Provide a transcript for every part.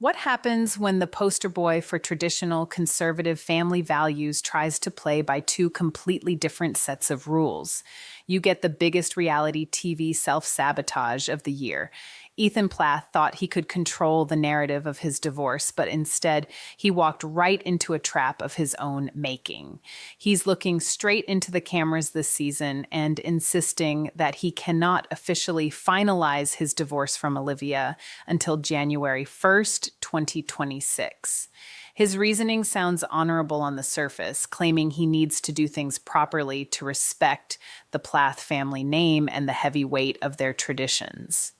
What happens when the poster boy for traditional conservative family values tries to play by two completely different sets of rules? You get the biggest reality TV self sabotage of the year. Ethan Plath thought he could control the narrative of his divorce, but instead, he walked right into a trap of his own making. He's looking straight into the cameras this season and insisting that he cannot officially finalize his divorce from Olivia until January 1st, 2026. His reasoning sounds honorable on the surface, claiming he needs to do things properly to respect the Plath family name and the heavy weight of their traditions.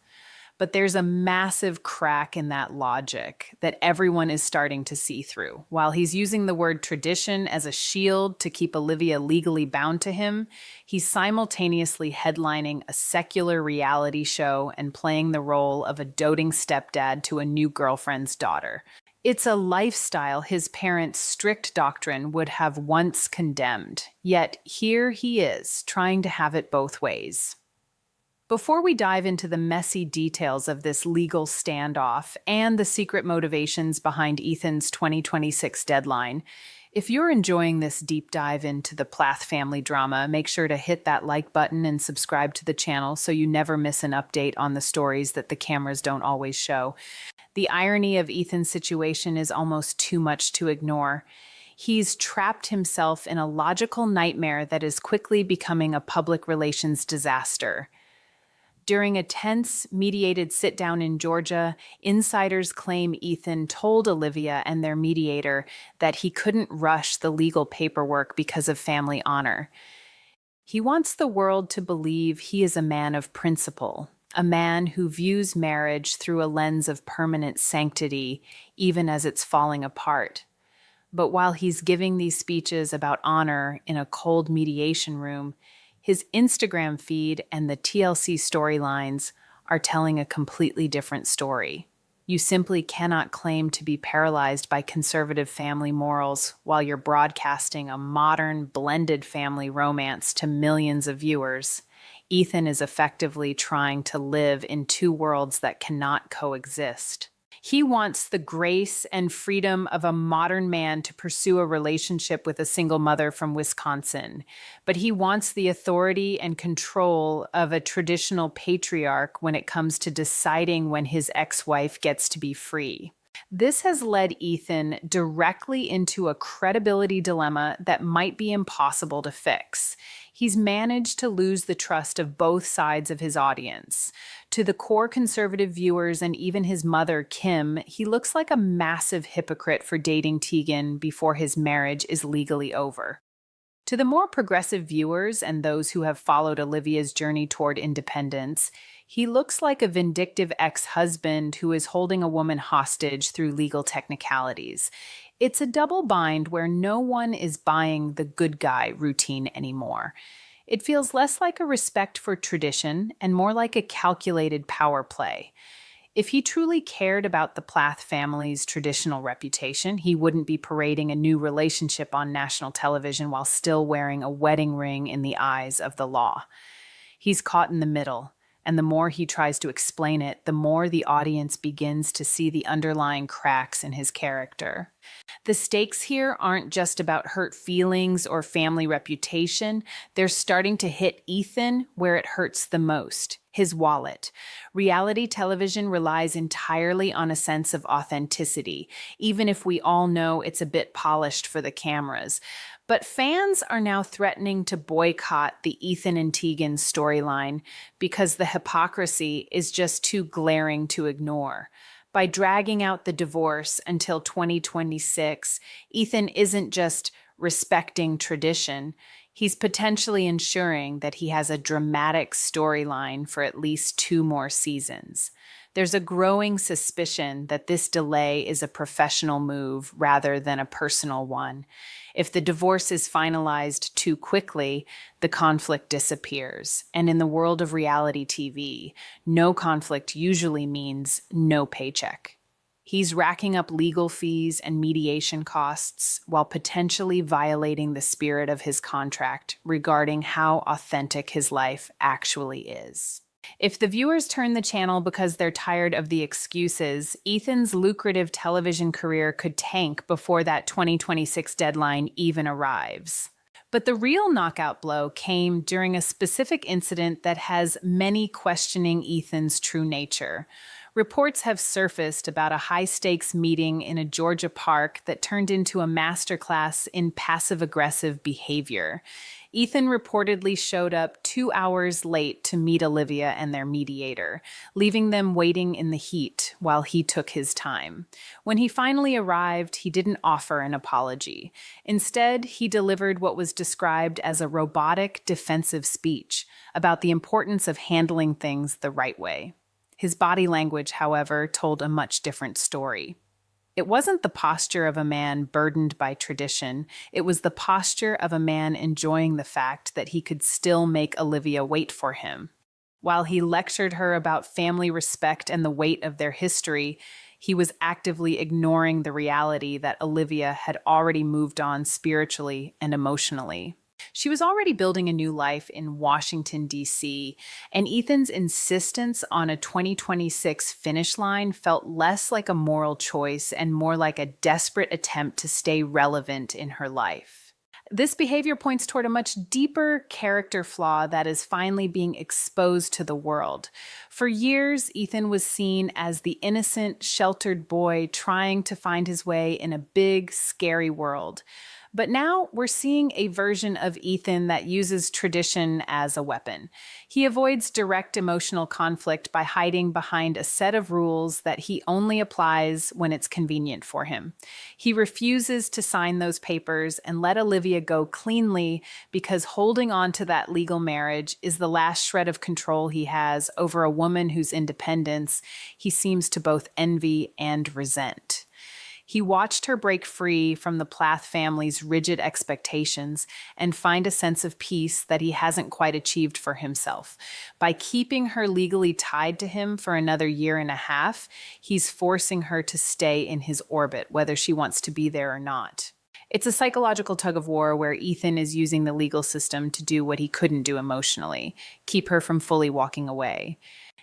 But there's a massive crack in that logic that everyone is starting to see through. While he's using the word tradition as a shield to keep Olivia legally bound to him, he's simultaneously headlining a secular reality show and playing the role of a doting stepdad to a new girlfriend's daughter. It's a lifestyle his parents' strict doctrine would have once condemned, yet here he is, trying to have it both ways. Before we dive into the messy details of this legal standoff and the secret motivations behind Ethan's 2026 deadline, if you're enjoying this deep dive into the Plath family drama, make sure to hit that like button and subscribe to the channel so you never miss an update on the stories that the cameras don't always show. The irony of Ethan's situation is almost too much to ignore. He's trapped himself in a logical nightmare that is quickly becoming a public relations disaster. During a tense, mediated sit-down in Georgia, insiders claim Ethan told Olivia and their mediator that he couldn't rush the legal paperwork because of family honor. He wants the world to believe he is a man of principle, a man who views marriage through a lens of permanent sanctity, even as it's falling apart. But while he's giving these speeches about honor in a cold mediation room, his Instagram feed and the TLC storylines are telling a completely different story. You simply cannot claim to be paralyzed by conservative family morals while you're broadcasting a modern, blended family romance to millions of viewers. Ethan is effectively trying to live in two worlds that cannot coexist. He wants the grace and freedom of a modern man to pursue a relationship with a single mother from Wisconsin, but he wants the authority and control of a traditional patriarch when it comes to deciding when his ex-wife gets to be free. This has led Ethan directly into a credibility dilemma that might be impossible to fix. He's managed to lose the trust of both sides of his audience. To the core conservative viewers and even his mother, Kim, he looks like a massive hypocrite for dating Tegan before his marriage is legally over. To the more progressive viewers and those who have followed Olivia's journey toward independence, he looks like a vindictive ex-husband who is holding a woman hostage through legal technicalities. It's a double bind where no one is buying the good guy routine anymore. It feels less like a respect for tradition and more like a calculated power play. If he truly cared about the Plath family's traditional reputation, he wouldn't be parading a new relationship on national television while still wearing a wedding ring in the eyes of the law. He's caught in the middle, and the more he tries to explain it, the more the audience begins to see the underlying cracks in his character. The stakes here aren't just about hurt feelings or family reputation. They're starting to hit Ethan where it hurts the most, his wallet. Reality television relies entirely on a sense of authenticity, even if we all know it's a bit polished for the cameras. But fans are now threatening to boycott the Ethan and Tegan storyline because the hypocrisy is just too glaring to ignore. By dragging out the divorce until 2026, Ethan isn't just respecting tradition, he's potentially ensuring that he has a dramatic storyline for at least 2 more seasons. There's a growing suspicion that this delay is a professional move rather than a personal one. If the divorce is finalized too quickly, the conflict disappears. And in the world of reality TV, no conflict usually means no paycheck. He's racking up legal fees and mediation costs while potentially violating the spirit of his contract regarding how authentic his life actually is. If the viewers turn the channel because they're tired of the excuses, Ethan's lucrative television career could tank before that 2026 deadline even arrives. But the real knockout blow came during a specific incident that has many questioning Ethan's true nature. Reports have surfaced about a high stakes meeting in a Georgia park that turned into a masterclass in passive aggressive behavior. Ethan reportedly showed up 2 hours late to meet Olivia and their mediator, leaving them waiting in the heat while he took his time. When he finally arrived, he didn't offer an apology. Instead, he delivered what was described as a robotic, defensive speech about the importance of handling things the right way. His body language, however, told a much different story. It wasn't the posture of a man burdened by tradition. It was the posture of a man enjoying the fact that he could still make Olivia wait for him. While he lectured her about family respect and the weight of their history, he was actively ignoring the reality that Olivia had already moved on spiritually and emotionally. She was already building a new life in Washington, D.C., and Ethan's insistence on a 2026 finish line felt less like a moral choice and more like a desperate attempt to stay relevant in her life. This behavior points toward a much deeper character flaw that is finally being exposed to the world. For years, Ethan was seen as the innocent, sheltered boy trying to find his way in a big, scary world. But now we're seeing a version of Ethan that uses tradition as a weapon. He avoids direct emotional conflict by hiding behind a set of rules that he only applies when it's convenient for him. He refuses to sign those papers and let Olivia go cleanly because holding on to that legal marriage is the last shred of control he has over a woman whose independence he seems to both envy and resent. He watched her break free from the Plath family's rigid expectations and find a sense of peace that he hasn't quite achieved for himself. By keeping her legally tied to him for another 1.5 years, he's forcing her to stay in his orbit, whether she wants to be there or not. It's a psychological tug of war where Ethan is using the legal system to do what he couldn't do emotionally, keep her from fully walking away.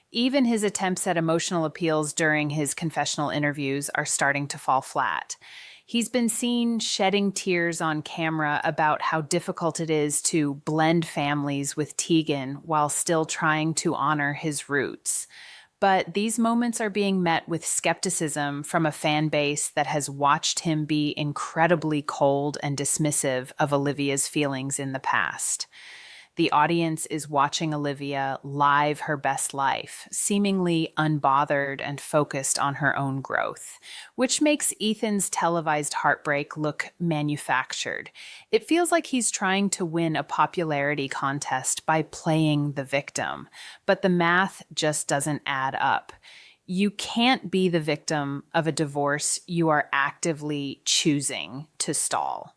Even his attempts at emotional appeals during his confessional interviews are starting to fall flat. He's been seen shedding tears on camera about how difficult it is to blend families with Tegan while still trying to honor his roots. But these moments are being met with skepticism from a fan base that has watched him be incredibly cold and dismissive of Olivia's feelings in the past. The audience is watching Olivia live her best life, seemingly unbothered and focused on her own growth, which makes Ethan's televised heartbreak look manufactured. It feels like he's trying to win a popularity contest by playing the victim, but the math just doesn't add up. You can't be the victim of a divorce you are actively choosing to stall.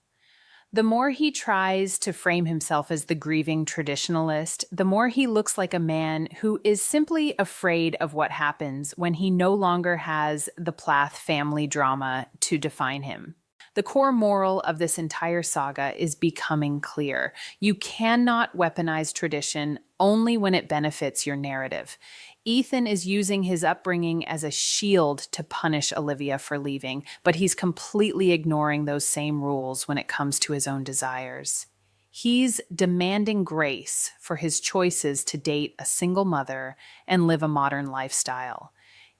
The more he tries to frame himself as the grieving traditionalist, the more he looks like a man who is simply afraid of what happens when he no longer has the Plath family drama to define him. The core moral of this entire saga is becoming clear. You cannot weaponize tradition only when it benefits your narrative. Ethan is using his upbringing as a shield to punish Olivia for leaving, but he's completely ignoring those same rules when it comes to his own desires. He's demanding grace for his choices to date a single mother and live a modern lifestyle.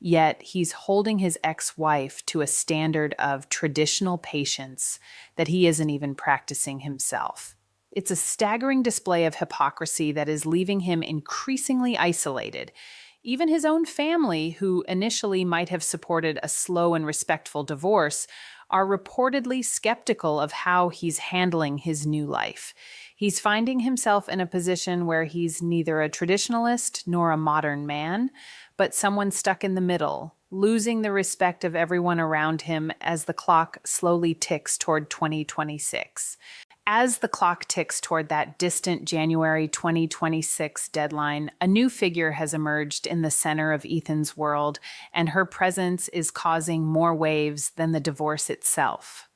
Yet he's holding his ex-wife to a standard of traditional patience that he isn't even practicing himself. It's a staggering display of hypocrisy that is leaving him increasingly isolated. Even his own family, who initially might have supported a slow and respectful divorce, are reportedly skeptical of how he's handling his new life. He's finding himself in a position where he's neither a traditionalist nor a modern man, but someone stuck in the middle, losing the respect of everyone around him as the clock slowly ticks toward 2026. As the clock ticks toward that distant January 2026 deadline, a new figure has emerged in the center of Ethan's world, and her presence is causing more waves than the divorce itself.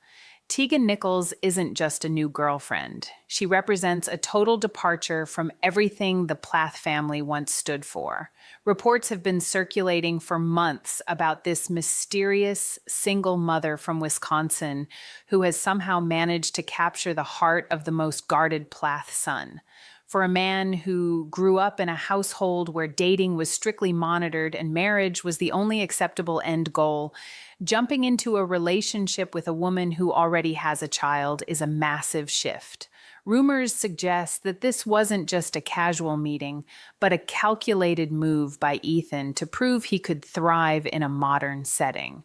Tegan Nichols isn't just a new girlfriend. She represents a total departure from everything the Plath family once stood for. Reports have been circulating for months about this mysterious single mother from Wisconsin who has somehow managed to capture the heart of the most guarded Plath son. For a man who grew up in a household where dating was strictly monitored and marriage was the only acceptable end goal, jumping into a relationship with a woman who already has a child is a massive shift. Rumors suggest that this wasn't just a casual meeting, but a calculated move by Ethan to prove he could thrive in a modern setting.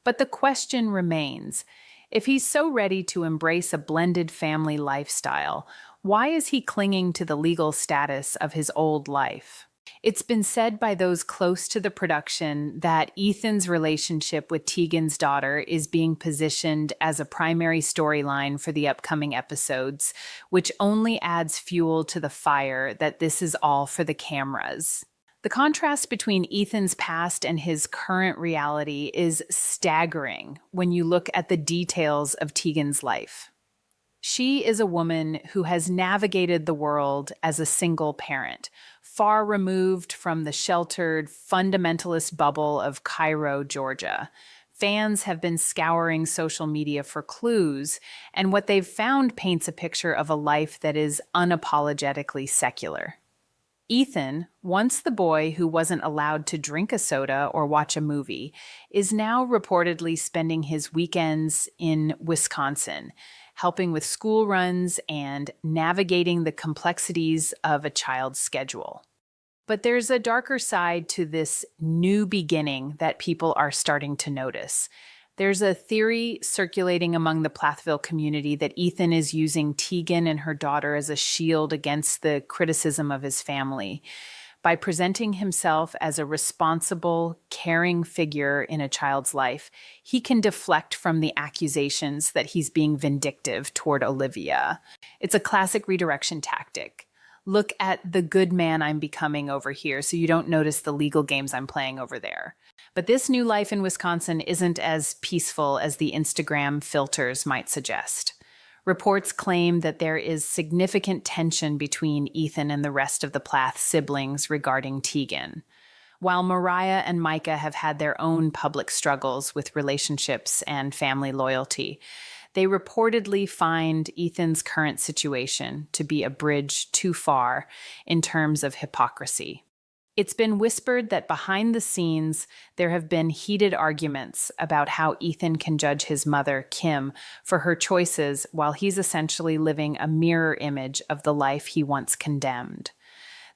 But the question remains, if he's so ready to embrace a blended family lifestyle, why is he clinging to the legal status of his old life? It's been said by those close to the production that Ethan's relationship with Tegan's daughter is being positioned as a primary storyline for the upcoming episodes, which only adds fuel to the fire that this is all for the cameras. The contrast between Ethan's past and his current reality is staggering when you look at the details of Tegan's life. She is a woman who has navigated the world as a single parent, far removed from the sheltered, fundamentalist bubble of Cairo, Georgia. Fans have been scouring social media for clues, and what they've found paints a picture of a life that is unapologetically secular. Ethan, once the boy who wasn't allowed to drink a soda or watch a movie, is now reportedly spending his weekends in Wisconsin, helping with school runs and navigating the complexities of a child's schedule. But there's a darker side to this new beginning that people are starting to notice. There's a theory circulating among the Plathville community that Ethan is using Tegan and her daughter as a shield against the criticism of his family. By presenting himself as a responsible, caring figure in a child's life, he can deflect from the accusations that he's being vindictive toward Olivia. It's a classic redirection tactic. Look at the good man I'm becoming over here so you don't notice the legal games I'm playing over there. But this new life in Wisconsin isn't as peaceful as the Instagram filters might suggest. Reports claim that there is significant tension between Ethan and the rest of the Plath siblings regarding Tegan. While Mariah and Micah have had their own public struggles with relationships and family loyalty, they reportedly find Ethan's current situation to be a bridge too far in terms of hypocrisy. It's been whispered that behind the scenes, there have been heated arguments about how Ethan can judge his mother, Kim, for her choices while he's essentially living a mirror image of the life he once condemned.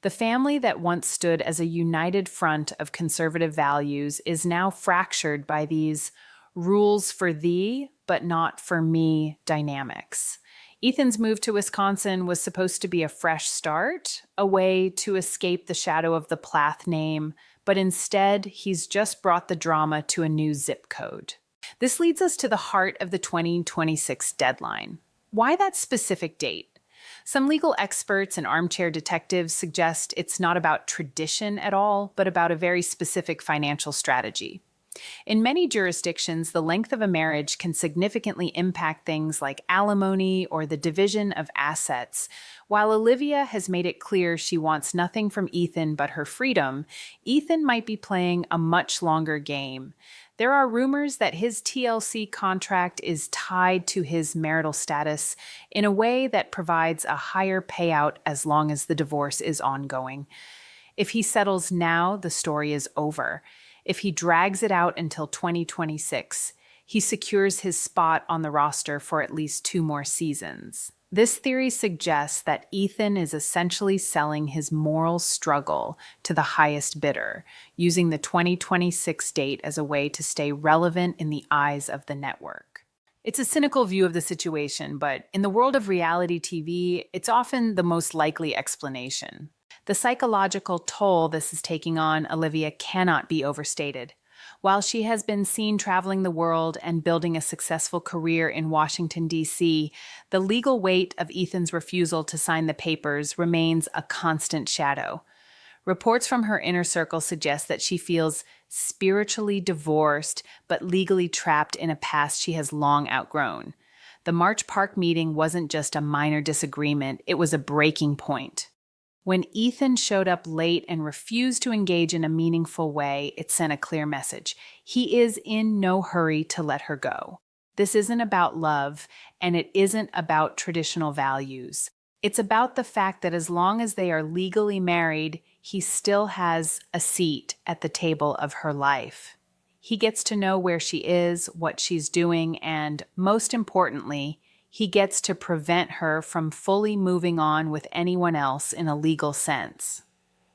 The family that once stood as a united front of conservative values is now fractured by these rules for thee, but not for me dynamics. Ethan's move to Wisconsin was supposed to be a fresh start, a way to escape the shadow of the Plath name, but instead, he's just brought the drama to a new zip code. This leads us to the heart of the 2026 deadline. Why that specific date? Some legal experts and armchair detectives suggest it's not about tradition at all, but about a very specific financial strategy. In many jurisdictions, the length of a marriage can significantly impact things like alimony or the division of assets. While Olivia has made it clear she wants nothing from Ethan but her freedom, Ethan might be playing a much longer game. There are rumors that his TLC contract is tied to his marital status in a way that provides a higher payout as long as the divorce is ongoing. If he settles now, the story is over. If he drags it out until 2026, he secures his spot on the roster for at least 2 more seasons. This theory suggests that Ethan is essentially selling his moral struggle to the highest bidder, using the 2026 date as a way to stay relevant in the eyes of the network. It's a cynical view of the situation, but in the world of reality TV, it's often the most likely explanation. The psychological toll this is taking on Olivia cannot be overstated. While she has been seen traveling the world and building a successful career in Washington, D.C., the legal weight of Ethan's refusal to sign the papers remains a constant shadow. Reports from her inner circle suggest that she feels spiritually divorced but legally trapped in a past she has long outgrown. The March Park meeting wasn't just a minor disagreement, it was a breaking point. When Ethan showed up late and refused to engage in a meaningful way, it sent a clear message. He is in no hurry to let her go. This isn't about love, and it isn't about traditional values. It's about the fact that as long as they are legally married, he still has a seat at the table of her life. He gets to know where she is, what she's doing, and most importantly, he gets to prevent her from fully moving on with anyone else in a legal sense.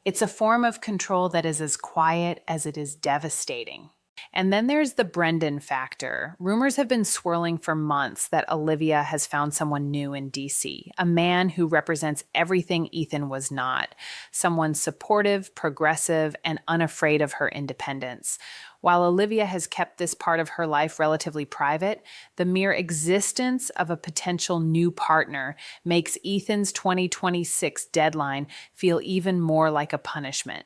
It's a form of control that is as quiet as it is devastating. And then there's the Brendan factor. Rumors have been swirling for months that Olivia has found someone new in DC, a man who represents everything Ethan was not, someone supportive, progressive, and unafraid of her independence. While Olivia has kept this part of her life relatively private, the mere existence of a potential new partner makes Ethan's 2026 deadline feel even more like a punishment.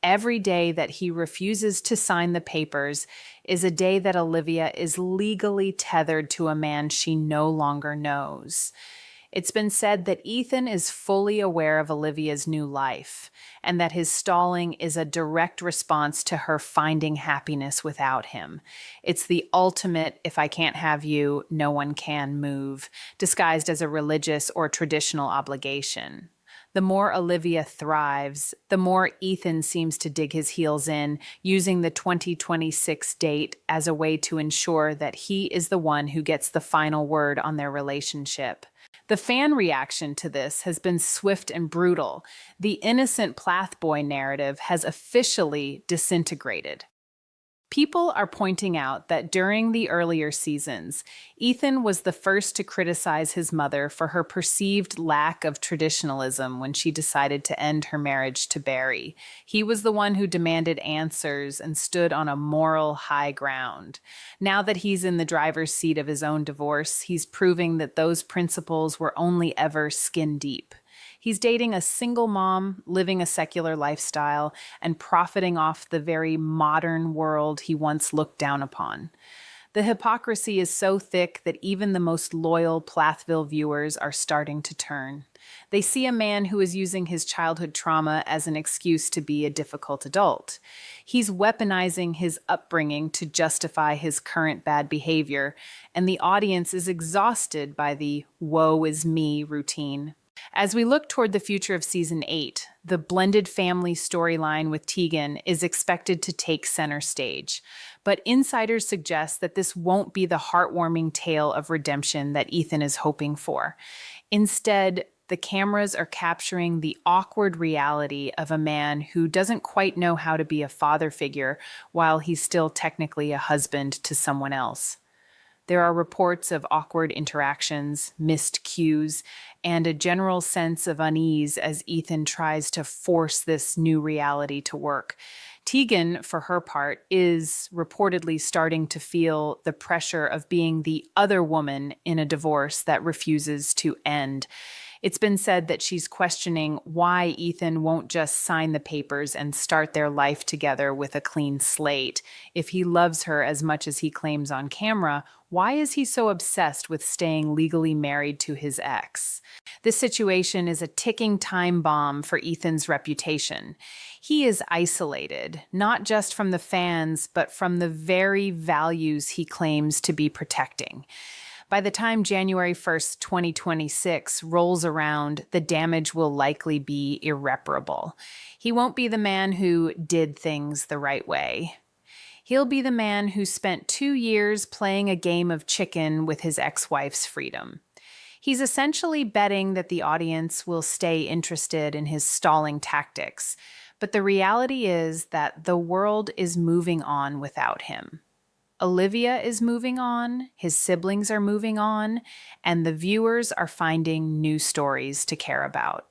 Every day that he refuses to sign the papers is a day that Olivia is legally tethered to a man she no longer knows. It's been said that Ethan is fully aware of Olivia's new life, and that his stalling is a direct response to her finding happiness without him. It's the ultimate, if I can't have you, no one can move, disguised as a religious or traditional obligation. The more Olivia thrives, the more Ethan seems to dig his heels in, using the 2026 date as a way to ensure that he is the one who gets the final word on their relationship. The fan reaction to this has been swift and brutal. The innocent Plath boy narrative has officially disintegrated. People are pointing out that during the earlier seasons, Ethan was the first to criticize his mother for her perceived lack of traditionalism when she decided to end her marriage to Barry. He was the one who demanded answers and stood on a moral high ground. Now that he's in the driver's seat of his own divorce, he's proving that those principles were only ever skin deep. He's dating a single mom, living a secular lifestyle, and profiting off the very modern world he once looked down upon. The hypocrisy is so thick that even the most loyal Plathville viewers are starting to turn. They see a man who is using his childhood trauma as an excuse to be a difficult adult. He's weaponizing his upbringing to justify his current bad behavior, and the audience is exhausted by the woe is me routine. As we look toward the future of Season 8, the blended family storyline with Tegan is expected to take center stage. But insiders suggest that this won't be the heartwarming tale of redemption that Ethan is hoping for. Instead, the cameras are capturing the awkward reality of a man who doesn't quite know how to be a father figure while he's still technically a husband to someone else. There are reports of awkward interactions, missed cues, and a general sense of unease as Ethan tries to force this new reality to work. Tegan, for her part, is reportedly starting to feel the pressure of being the other woman in a divorce that refuses to end. It's been said that she's questioning why Ethan won't just sign the papers and start their life together with a clean slate. If he loves her as much as he claims on camera, why is he so obsessed with staying legally married to his ex? This situation is a ticking time bomb for Ethan's reputation. He is isolated, not just from the fans, but from the very values he claims to be protecting. By the time January 1st, 2026 rolls around, the damage will likely be irreparable. He won't be the man who did things the right way. He'll be the man who spent 2 years playing a game of chicken with his ex-wife's freedom. He's essentially betting that the audience will stay interested in his stalling tactics, but the reality is that the world is moving on without him. Olivia is moving on, his siblings are moving on, and the viewers are finding new stories to care about.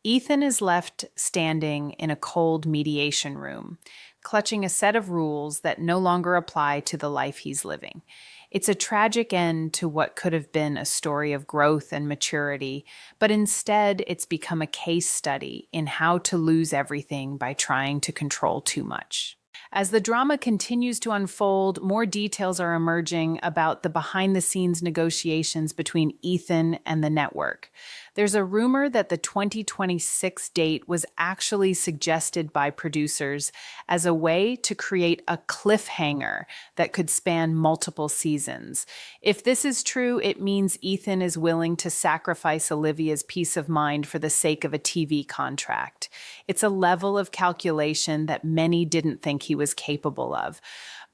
Ethan is left standing in a cold mediation room, clutching a set of rules that no longer apply to the life he's living. It's a tragic end to what could have been a story of growth and maturity, but instead it's become a case study in how to lose everything by trying to control too much. As the drama continues to unfold, more details are emerging about the behind-the-scenes negotiations between Ethan and the network. There's a rumor that the 2026 date was actually suggested by producers as a way to create a cliffhanger that could span multiple seasons. If this is true, it means Ethan is willing to sacrifice Olivia's peace of mind for the sake of a TV contract. It's a level of calculation that many didn't think he was capable of.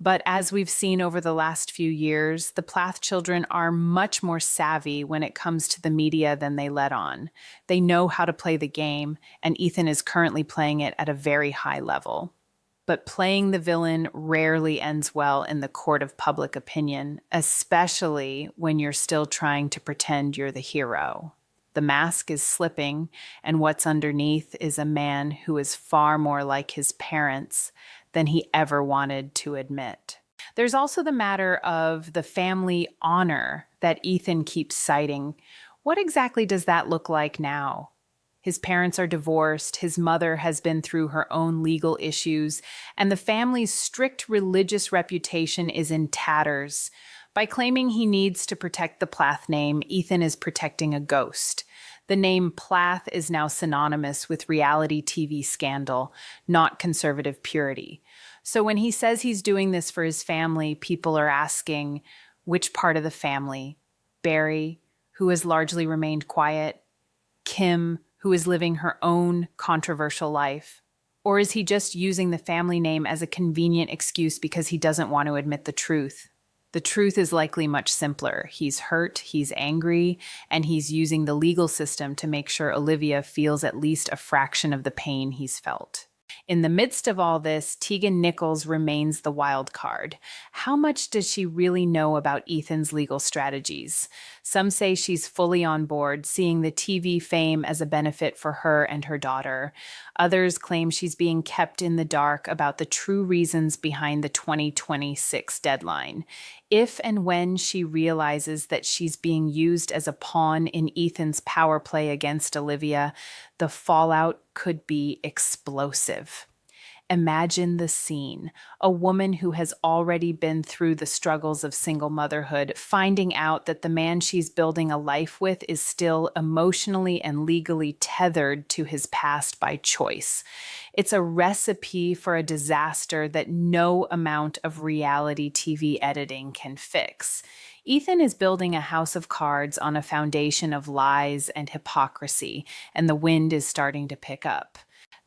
But as we've seen over the last few years, the Plath children are much more savvy when it comes to the media than they let on. They know how to play the game, and Ethan is currently playing it at a very high level. But playing the villain rarely ends well in the court of public opinion, especially when you're still trying to pretend you're the hero. The mask is slipping, and what's underneath is a man who is far more like his parents than he ever wanted to admit. There's also the matter of the family honor that Ethan keeps citing. What exactly does that look like now? His parents are divorced, his mother has been through her own legal issues, and the family's strict religious reputation is in tatters. By claiming he needs to protect the Plath name, Ethan is protecting a ghost. The name Plath is now synonymous with reality TV scandal, not conservative purity. So when he says he's doing this for his family, people are asking, which part of the family? Barry, who has largely remained quiet? Kim, who is living her own controversial life? Or is he just using the family name as a convenient excuse because he doesn't want to admit the truth? The truth is likely much simpler. He's hurt, he's angry, and he's using the legal system to make sure Olivia feels at least a fraction of the pain he's felt. In the midst of all this, Tegan Nichols remains the wild card. How much does she really know about Ethan's legal strategies? Some say she's fully on board, seeing the TV fame as a benefit for her and her daughter. Others claim she's being kept in the dark about the true reasons behind the 2026 deadline. If and when she realizes that she's being used as a pawn in Ethan's power play against Olivia, the fallout could be explosive. Imagine the scene. A woman who has already been through the struggles of single motherhood, finding out that the man she's building a life with is still emotionally and legally tethered to his past by choice. It's a recipe for a disaster that no amount of reality TV editing can fix. Ethan is building a house of cards on a foundation of lies and hypocrisy, and the wind is starting to pick up.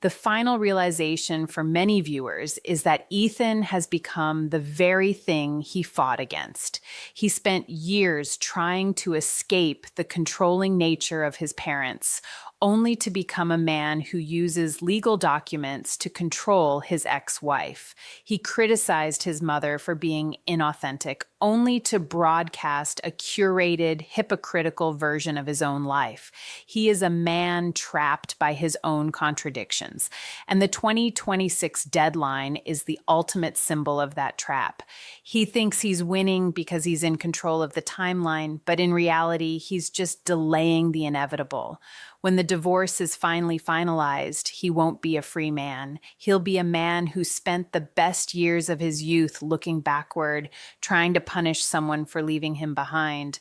The final realization for many viewers is that Ethan has become the very thing he fought against. He spent years trying to escape the controlling nature of his parents, only to become a man who uses legal documents to control his ex-wife. He criticized his mother for being inauthentic, only to broadcast a curated, hypocritical version of his own life. He is a man trapped by his own contradictions. And the 2026 deadline is the ultimate symbol of that trap. He thinks he's winning because he's in control of the timeline, but in reality, he's just delaying the inevitable. When the divorce is finally finalized, he won't be a free man. He'll be a man who spent the best years of his youth looking backward, trying to punish someone for leaving him behind.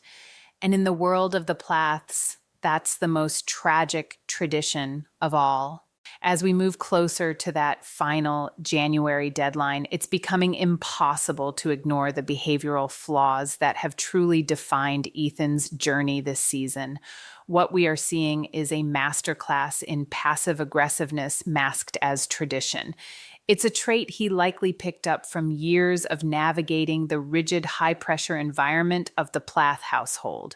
And in the world of the Plaths, that's the most tragic tradition of all. As we move closer to that final January deadline, it's becoming impossible to ignore the behavioral flaws that have truly defined Ethan's journey this season. What we are seeing is a masterclass in passive aggressiveness masked as tradition. It's a trait he likely picked up from years of navigating the rigid, high-pressure environment of the Plath household.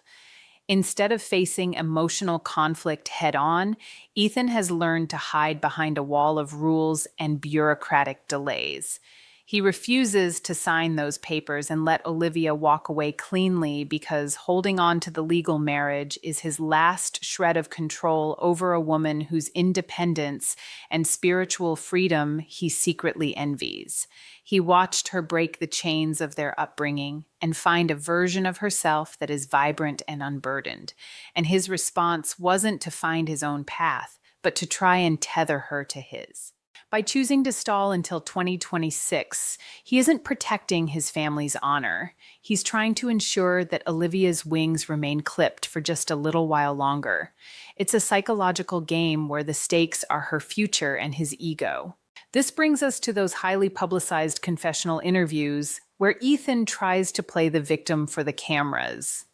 Instead of facing emotional conflict head-on, Ethan has learned to hide behind a wall of rules and bureaucratic delays. He refuses to sign those papers and let Olivia walk away cleanly because holding on to the legal marriage is his last shred of control over a woman whose independence and spiritual freedom he secretly envies. He watched her break the chains of their upbringing and find a version of herself that is vibrant and unburdened. And his response wasn't to find his own path, but to try and tether her to his. By choosing to stall until 2026, he isn't protecting his family's honor. He's trying to ensure that Olivia's wings remain clipped for just a little while longer. It's a psychological game where the stakes are her future and his ego. This brings us to those highly publicized confessional interviews where Ethan tries to play the victim for the cameras.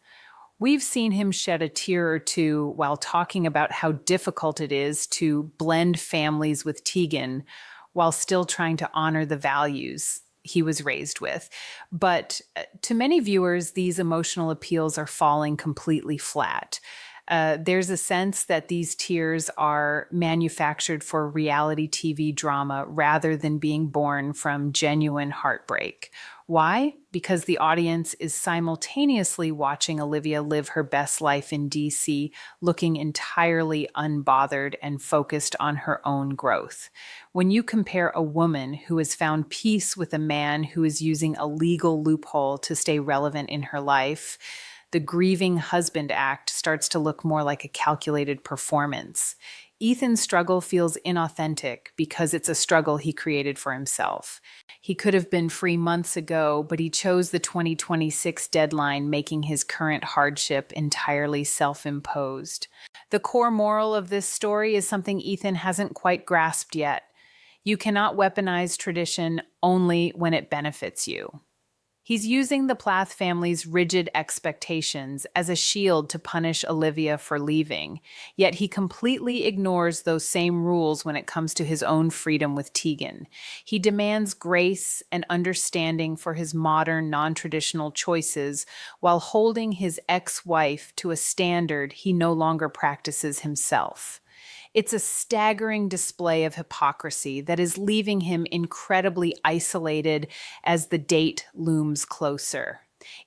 We've seen him shed a tear or two while talking about how difficult it is to blend families with Tegan while still trying to honor the values he was raised with. But to many viewers, these emotional appeals are falling completely flat. There's a sense that these tears are manufactured for reality TV drama rather than being born from genuine heartbreak. Why? Because the audience is simultaneously watching Olivia live her best life in DC, looking entirely unbothered and focused on her own growth. When you compare a woman who has found peace with a man who is using a legal loophole to stay relevant in her life, the grieving husband act starts to look more like a calculated performance. Ethan's struggle feels inauthentic because it's a struggle he created for himself. He could have been free months ago, but he chose the 2026 deadline, making his current hardship entirely self-imposed. The core moral of this story is something Ethan hasn't quite grasped yet. You cannot weaponize tradition only when it benefits you. He's using the Plath family's rigid expectations as a shield to punish Olivia for leaving, yet he completely ignores those same rules when it comes to his own freedom with Tegan. He demands grace and understanding for his modern, non-traditional choices while holding his ex-wife to a standard he no longer practices himself. It's a staggering display of hypocrisy that is leaving him incredibly isolated as the date looms closer.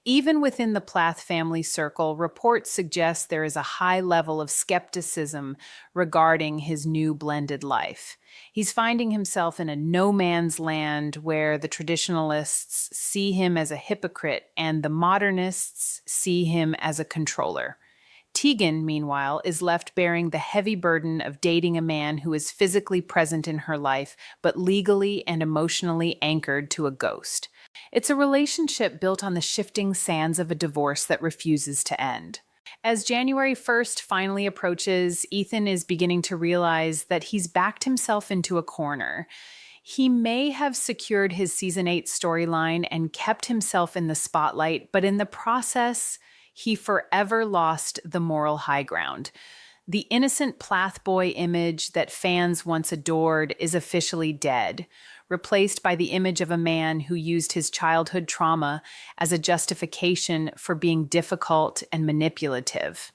Even within the Plath family circle, reports suggest there is a high level of skepticism regarding his new blended life. He's finding himself in a no man's land where the traditionalists see him as a hypocrite and the modernists see him as a controller. Tegan, meanwhile, is left bearing the heavy burden of dating a man who is physically present in her life, but legally and emotionally anchored to a ghost. It's a relationship built on the shifting sands of a divorce that refuses to end. As January 1st finally approaches, Ethan is beginning to realize that he's backed himself into a corner. He may have secured his Season 8 storyline and kept himself in the spotlight, but in the process, he forever lost the moral high ground. The innocent Plath boy image that fans once adored is officially dead, replaced by the image of a man who used his childhood trauma as a justification for being difficult and manipulative.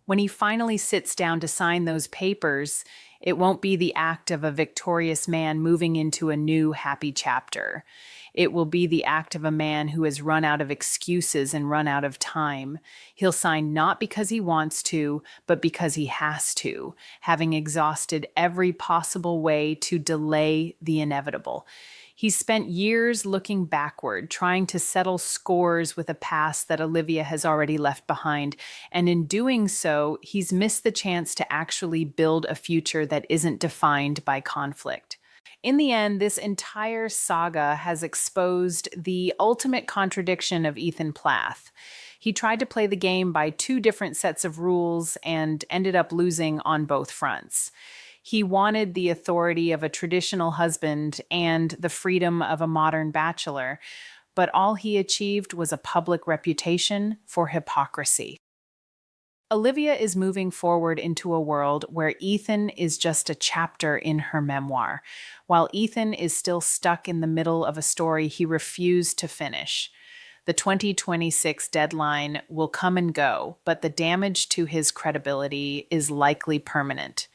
When he finally sits down to sign those papers, it won't be the act of a victorious man moving into a new happy chapter. It will be the act of a man who has run out of excuses and run out of time. He'll sign not because he wants to, but because he has to, having exhausted every possible way to delay the inevitable. He's spent years looking backward, trying to settle scores with a past that Olivia has already left behind, and in doing so, he's missed the chance to actually build a future that isn't defined by conflict. In the end, this entire saga has exposed the ultimate contradiction of Ethan Plath. He tried to play the game by two different sets of rules and ended up losing on both fronts. He wanted the authority of a traditional husband and the freedom of a modern bachelor, but all he achieved was a public reputation for hypocrisy. Olivia is moving forward into a world where Ethan is just a chapter in her memoir, while Ethan is still stuck in the middle of a story he refused to finish. The 2026 deadline will come and go, but the damage to his credibility is likely permanent.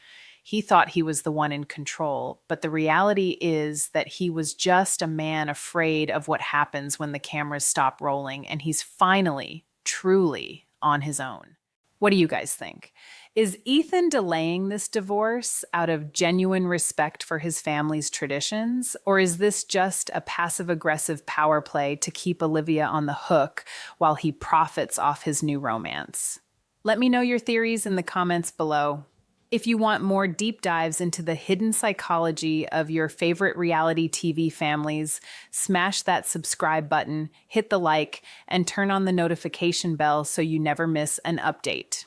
He thought he was the one in control, but the reality is that he was just a man afraid of what happens when the cameras stop rolling, and he's finally, truly on his own. What do you guys think? Is Ethan delaying this divorce out of genuine respect for his family's traditions, or is this just a passive-aggressive power play to keep Olivia on the hook while he profits off his new romance? Let me know your theories in the comments below. If you want more deep dives into the hidden psychology of your favorite reality TV families, smash that subscribe button, hit the like, and turn on the notification bell so you never miss an update.